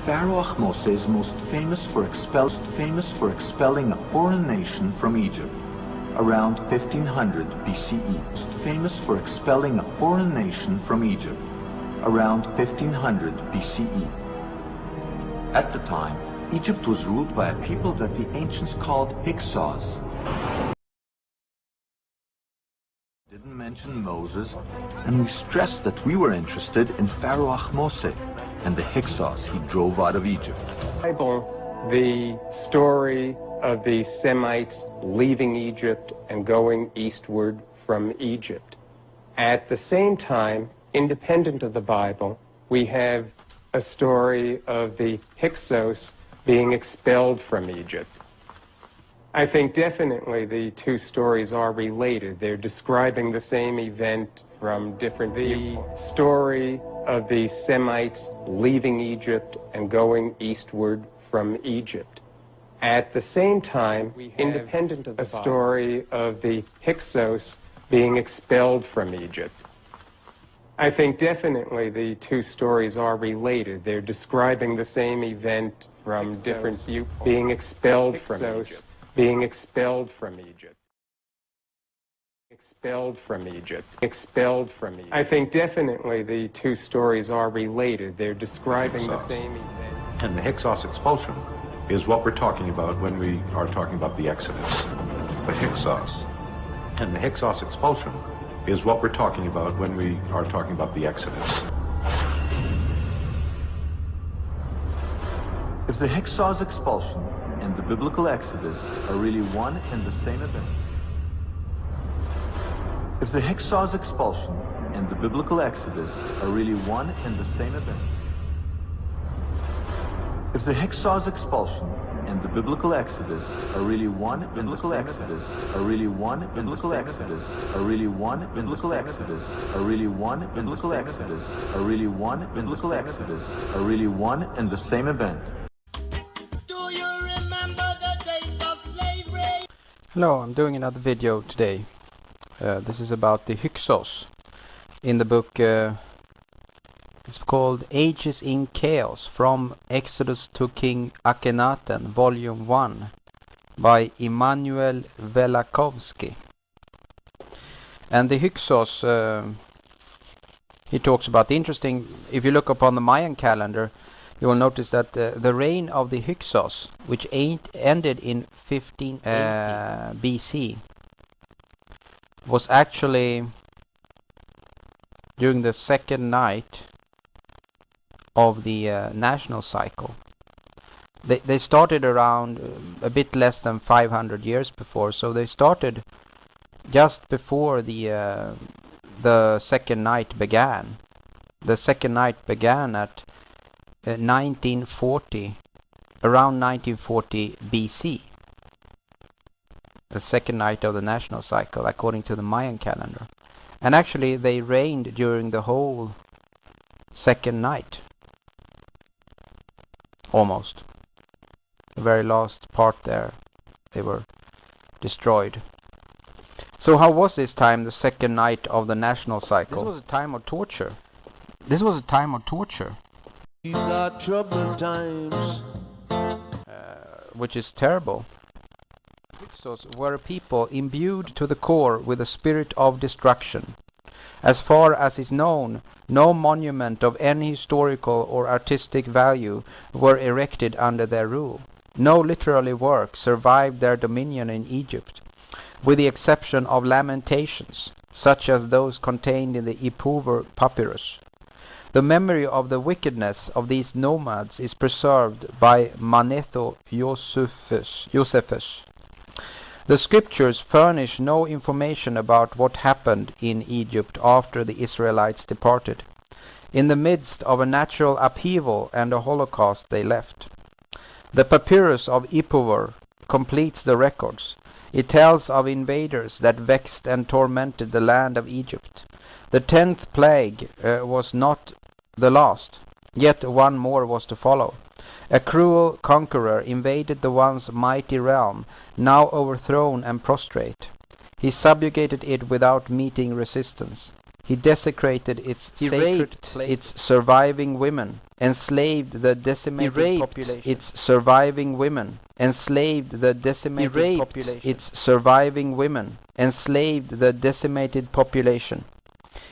Pharaoh AHMOSES most famous for expelling a foreign nation from Egypt around 1500 BCE. Most famous for expelling a foreign nation from Egypt around 1500 BCE. At the time, Egypt was ruled by a people that the ancients called Hyksos. Didn't mention Moses, and we stressed that we were interested in Pharaoh AHMOSES and the Hyksos he drove out of Egypt. Bible, the story of the Semites leaving Egypt and going eastward from Egypt. At the same time, independent of the Bible, we have a story of the Hyksos being expelled from Egypt. I think definitely the two stories are related. They're describing the same event from different viewpoints. The story of the Semites leaving Egypt and going eastward from Egypt. At the same time, independent of the Bible, a story of the Hyksos being expelled from Egypt. I think definitely the two stories are related. They're describing the same event from different viewpoints. Being expelled from Egypt. Being expelled from Egypt. Expelled from Egypt. Expelled from Egypt. I think definitely the two stories are related. They're describing the same event. And the Hyksos expulsion is what we're talking about when we are talking about the Exodus. The Hyksos. And the Hyksos expulsion is what we're talking about when we are talking about the Exodus. If the Hyksos expulsion and the biblical Exodus are really one and the same event. If the Hyksos expulsion and the biblical Exodus are really one and the same event. If the Hyksos expulsion and the biblical Exodus are really one biblical Exodus are really one biblical Exodus are really one biblical Exodus are really one biblical Exodus are really one biblical Exodus are really one and the same event. Hello, I'm doing another video today. This is about the Hyksos. In the book, it's called Ages in Chaos, From Exodus to King Akhenaten, Volume 1, by Immanuel Velikovsky. And the Hyksos, he talks about the interesting, if you look upon the Mayan calendar, you will notice that the reign of the Hyksos, which ended in 1580 BC, was actually during the second night of the national cycle. They started around a bit less than 500 years before, so they started just before the second night began. The second night began at 1940, around 1940 BC, the second night of the national cycle according to the Mayan calendar. And actually they reigned during the whole second night, almost. The very last part there, they were destroyed. So how was this time, the second night of the national cycle? This was a time of torture. This was a time of torture. These are troubled times. Which is terrible. Hyksos were a people imbued to the core with a spirit of destruction. As far as is known, no monument of any historical or artistic value were erected under their rule. No literary work survived their dominion in Egypt, with the exception of lamentations, such as those contained in the Ipuwer papyrus. The memory of the wickedness of these nomads is preserved by Manetho Josephus. The scriptures furnish no information about what happened in Egypt after the Israelites departed. In the midst of a natural upheaval and a holocaust they left. The papyrus of Ipuwer completes the records. It tells of invaders that vexed and tormented the land of Egypt. The 10th plague was not the last, yet one more was to follow. A cruel conqueror invaded the once mighty realm, now overthrown and prostrate. He subjugated it without meeting resistance. He desecrated its sacred places, its surviving women, enslaved the decimated population, its surviving women, enslaved the decimated population, its surviving women, enslaved the decimated population.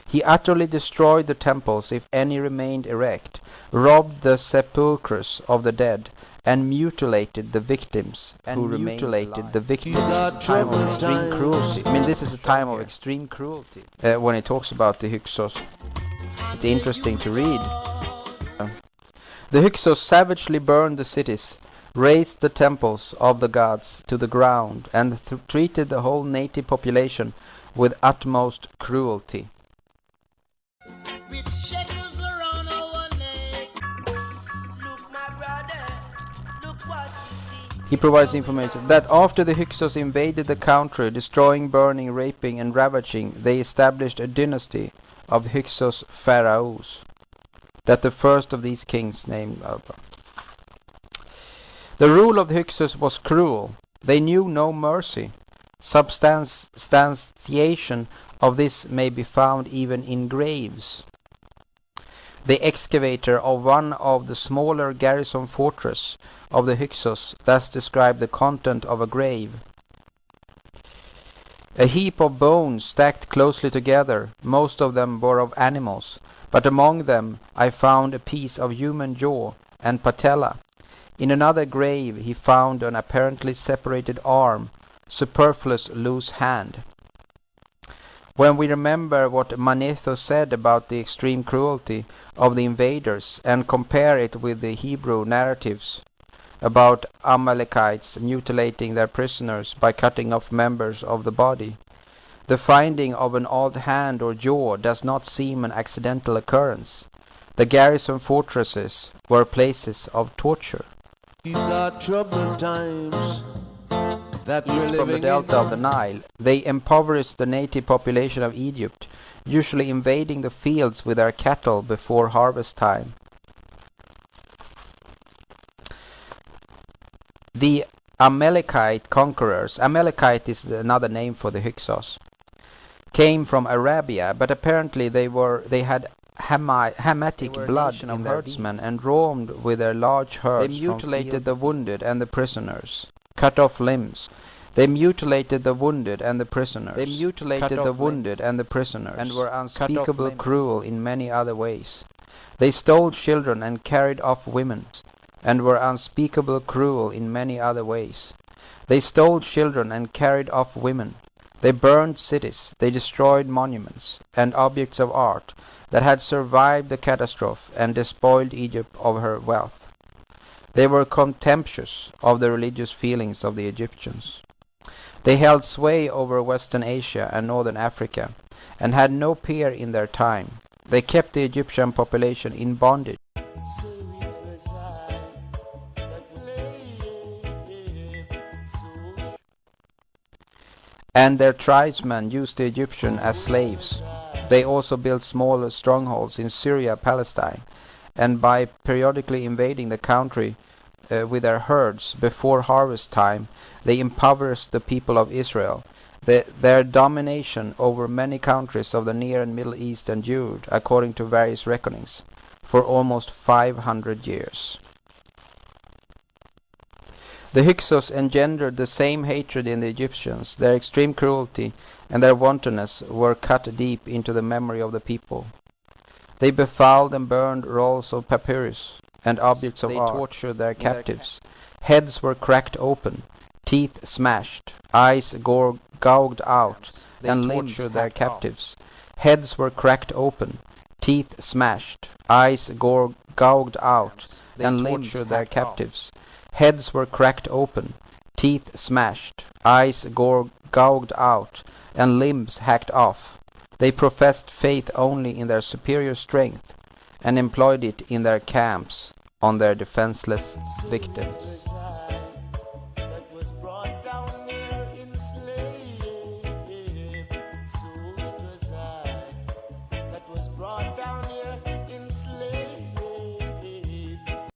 He utterly destroyed the temples, if any remained erect, robbed the sepulchres of the dead, and mutilated the victims who remained alive. This is a time of extreme cruelty. I mean, this is a time of extreme cruelty. When it talks about the Hyksos, it's interesting to read. The Hyksos savagely burned the cities, razed the temples of the gods to the ground, and treated the whole native population with utmost cruelty. He provides information that after the Hyksos invaded the country, destroying, burning, raping, and ravaging, they established a dynasty of Hyksos pharaohs. That the first of these kings named The rule of the Hyksos was cruel. They knew no mercy. Substantiation of this may be found even in graves. The excavator of one of the smaller garrison fortress of the Hyksos thus described the content of a grave. A heap of bones stacked closely together, most of them were of animals, but among them I found a piece of human jaw and patella. In another grave he found an apparently separated arm, superfluous loose hand. When we remember what Manetho said about the extreme cruelty of the invaders and compare it with the Hebrew narratives about Amalekites mutilating their prisoners by cutting off members of the body, the finding of an odd hand or jaw does not seem an accidental occurrence. The garrison fortresses were places of torture. These are troubled times that we're Even from the living delta in. of the Nile, they impoverished the native population of Egypt, usually invading the fields with their cattle before harvest time. The Amalekite conquerors, Amalekite is another name for the Hyksos, came from Arabia, but apparently they had Hamitic blood in herdsmen and roamed with their large herds. They mutilated the wounded and the prisoners, cut off limbs. They mutilated the wounded and the prisoners. They mutilated the wounded and the prisoners, and were unspeakably cruel in many other ways. They stole children and carried off women, and were unspeakably cruel in many other ways. They stole children and carried off women. They burned cities. They destroyed monuments and objects of art that had survived the catastrophe and despoiled Egypt of her wealth. They were contemptuous of the religious feelings of the Egyptians. They held sway over Western Asia and Northern Africa and had no peer in their time. They kept the Egyptian population in bondage. And their tribesmen used the Egyptians as slaves. They also built smaller strongholds in Syria, Palestine, and by periodically invading the country with their herds before harvest time, they impoverished the people of Israel. Their domination over many countries of the Near and Middle East endured, according to various reckonings, for almost 500 years. The Hyksos engendered the same hatred in the Egyptians. Their extreme cruelty and their wantonness were cut deep into the memory of the people. They befouled and burned rolls of papyrus and objects of art. They tortured their captives. Heads were cracked open, teeth smashed, eyes gouged out, and limbs tortured their captives. Heads were cracked open, teeth smashed, eyes gouged out, and limbs tortured their captives. Heads were cracked open, teeth smashed, eyes gouged out, and limbs hacked off. They professed faith only in their superior strength and employed it in their camps on their defenseless victims.